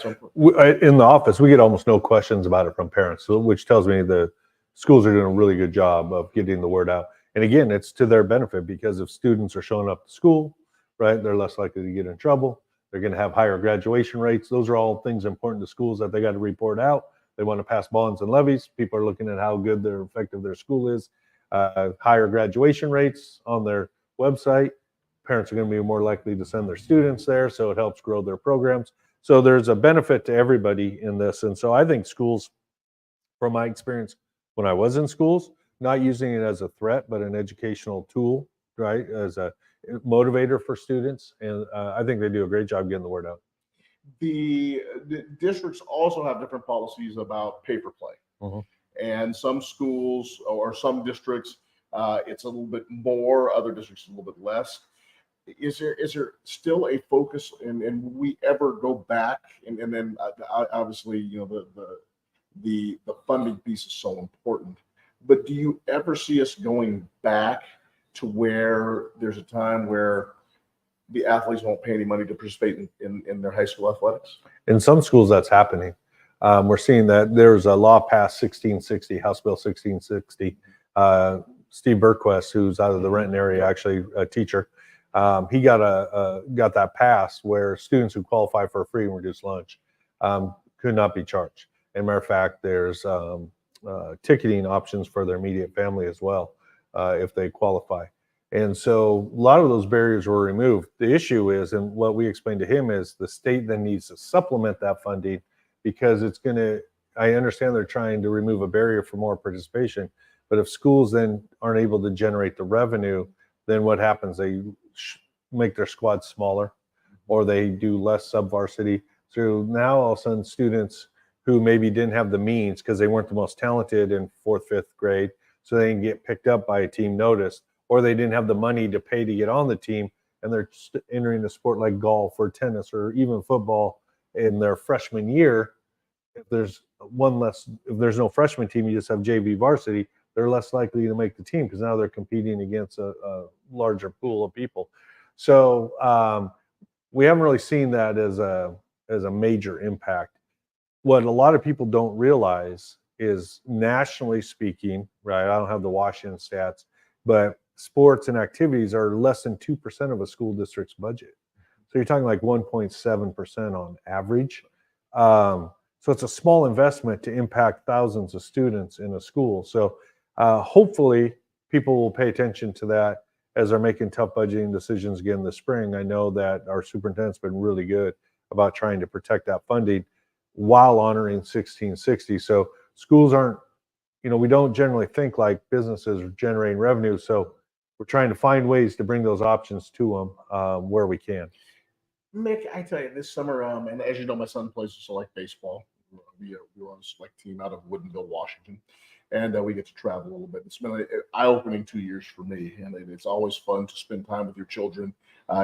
in the office, we get almost no questions about it from parents, which tells me the schools are doing a really good job of getting the word out. And again, it's to their benefit, because if students are showing up to school, right, they're less likely to get in trouble. They're going to have higher graduation rates. Those are all things important to schools that they got to report out. They want to pass bonds and levies. People are looking at how good their effective their school is. Higher graduation rates on their website. Parents are going to be more likely to send their students there, so it helps grow their programs. So there's a benefit to everybody in this. And so I think schools, from my experience when I was in schools, not using it as a threat, but an educational tool, right, as a motivator for students. And I think they do a great job getting the word out. The districts also have different policies about paper play. Mm-hmm. And some schools or some districts, it's a little bit more, other districts a little bit less. Is there still a focus, and will we ever go back? And then obviously, you know, the funding piece is so important. But do you ever see us going back to where there's a time where the athletes won't pay any money to participate in their high school athletics? In some schools, that's happening. We're seeing that there's a law passed 1660, House Bill 1660. Steve Burquest, who's out of the Renton area, actually a teacher, he got that passed where students who qualify for a free and reduced lunch could not be charged. As a matter of fact, there's ticketing options for their immediate family as well if they qualify. And so a lot of those barriers were removed. The issue is, and what we explained to him is, the state then needs to supplement that funding, because it's going to, I understand they're trying to remove a barrier for more participation, but if schools then aren't able to generate the revenue, then what happens? They make their squad smaller, or they do less sub-varsity. So now all of a sudden students who maybe didn't have the means because they weren't the most talented in 4th, 5th grade, so they can get picked up by a team noticed, or they didn't have the money to pay to get on the team, and they're entering a sport like golf or tennis or even football in their freshman year. If there's no freshman team, you just have JV varsity, they're less likely to make the team because now they're competing against a larger pool of people. So we haven't really seen that as a major impact. What a lot of people don't realize is, nationally speaking, right, I don't have the Washington stats, but sports and activities are less than 2% of a school district's budget. So you're talking like 1.7% on average. So it's a small investment to impact thousands of students in a school. So hopefully people will pay attention to that as they're making tough budgeting decisions again this spring. I know that our superintendent's been really good about trying to protect that funding while honoring 1660. So schools aren't, you know, we don't generally think like businesses are generating revenue. So we're trying to find ways to bring those options to them where we can. Mick, I tell you, this summer, and as you know, my son plays select baseball. We were on a select team out of Woodinville, Washington. and we get to travel a little bit. It's been an eye-opening 2 years for me, and it's always fun to spend time with your children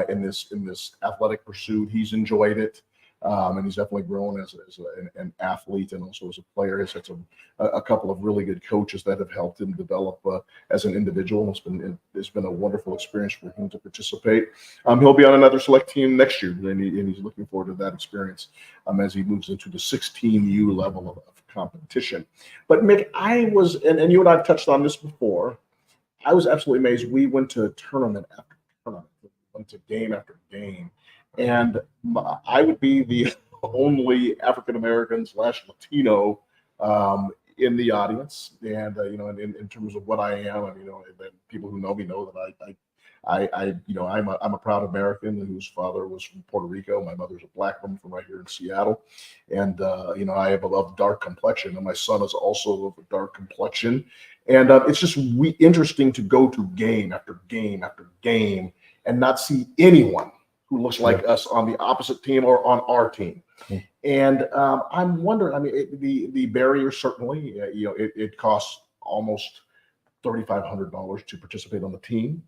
in this athletic pursuit. He's enjoyed it. And he's definitely grown as an athlete and also as a player. He's had a couple of really good coaches that have helped him develop as an individual. It's been a wonderful experience for him to participate. He'll be on another select team next year, and he's looking forward to that experience as he moves into the 16U level of competition. But Mick, I was, and you and I have touched on this before, I was absolutely amazed. We went to tournament after tournament, went to game after game. And I would be the only African-American / Latino in the audience. And, in terms of what I am, and people who know me know that I'm a proud American whose father was from Puerto Rico. My mother's a black woman from right here in Seattle. And, I have a dark complexion, and my son is also of a dark complexion. And it's just interesting to go to game after game after game and not see anyone who looks like us on the opposite team or on our team. And I'm wondering, the barrier certainly, it costs almost $3,500 to participate on the team.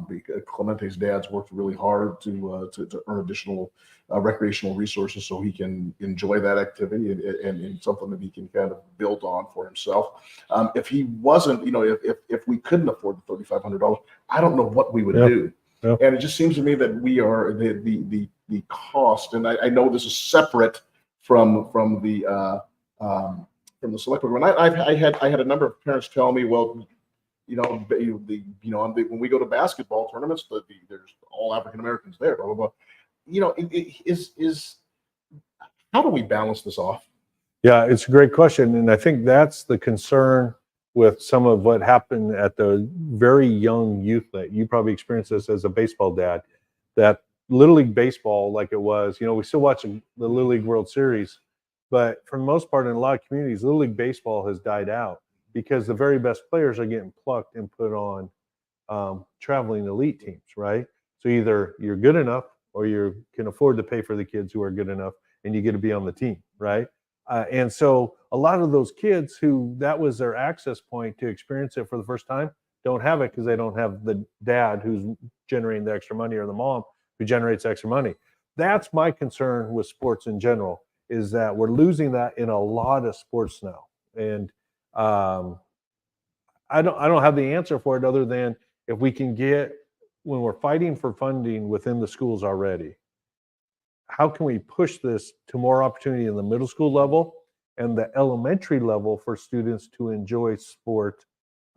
Because Clemente's dad's worked really hard to earn additional recreational resources so he can enjoy that activity and something that he can kind of build on for himself. If he wasn't, if we couldn't afford the $3,500, I don't know what we would do. Yep. And it just seems to me that we are the cost, and I know this is separate from the select program. I had a number of parents tell me, well, when we go to basketball tournaments, there's all African Americans there, blah blah blah. How do we balance this off? Yeah, it's a great question, and I think that's the concern with some of what happened at the very young youth. That you probably experienced this as a baseball dad, that Little League baseball, like it was, we still watch the Little League World Series, but for the most part in a lot of communities, Little League baseball has died out because the very best players are getting plucked and put on traveling elite teams, right? So either you're good enough or you can afford to pay for the kids who are good enough and you get to be on the team, right? And so a lot of those kids who that was their access point to experience it for the first time don't have it because they don't have the dad who's generating the extra money or the mom who generates extra money. That's my concern with sports in general, is that we're losing that in a lot of sports now. And I don't have the answer for it other than if we can get, when we're fighting for funding within the schools already, how can we push this to more opportunity in the middle school level and the elementary level for students to enjoy sport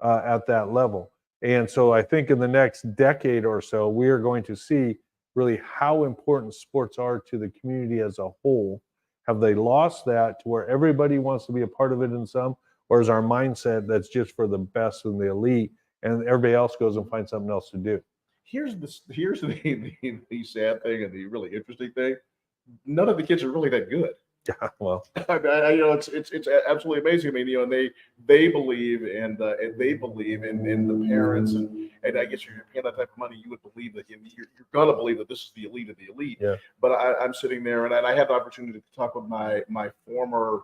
at that level? And so I think in the next decade or so, we are going to see really how important sports are to the community as a whole. Have they lost that to where everybody wants to be a part of it in some, or is our mindset that's just for the best and the elite and everybody else goes and finds something else to do? Here's the sad thing and the really interesting thing. None of the kids are really that good. Yeah, well, it's absolutely amazing. I mean, and they believe and they believe in the parents, and I guess if you're paying that type of money, you would believe that you're gonna believe that this is the elite of the elite. Yeah. But I'm sitting there and I had the opportunity to talk with my former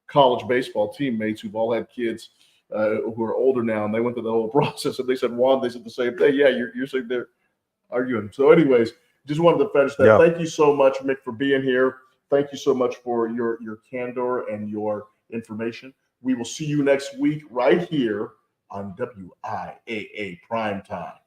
college baseball teammates who've all had kids who are older now, and they went through the whole process, and they said, Juan, they said the same thing. Yeah, you're sitting there arguing. So anyways, just wanted to finish that. Yeah. Thank you so much, Mick, for being here. Thank you so much for your candor and your information. We will see you next week right here on WIAA Primetime.